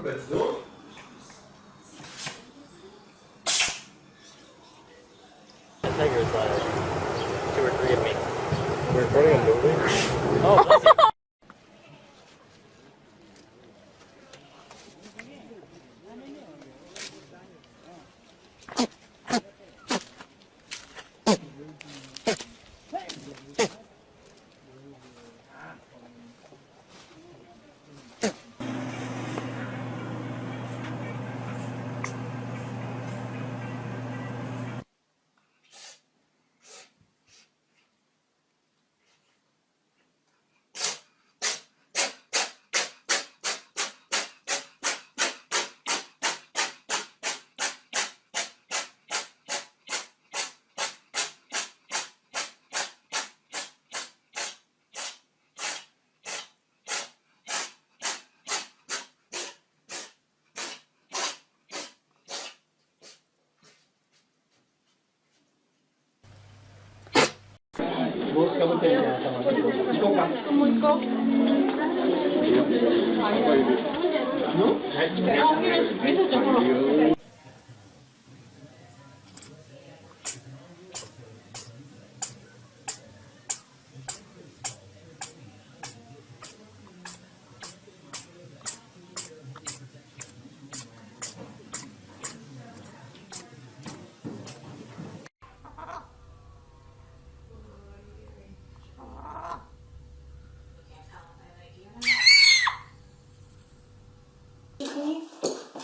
Let's do it. I think there's 2 or 3 of me. We're recording a movie? Oh, bless you.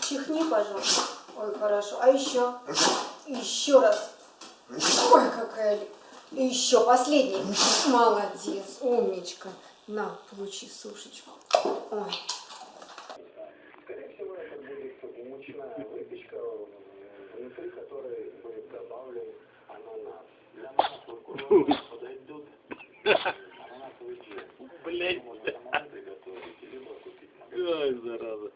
Чихни, пожалуйста. Ой, хорошо. А еще? Еще раз. Ой, какая... И еще последний. Молодец, умничка. На, получи сушечку. Ой. Скорее всего, это будет мучная выпечка, внутри которой будет добавлен ананас. Для нас подойдут ананасовый джем. Блять. Можно самому приготовить, либо купить. Ой, зараза.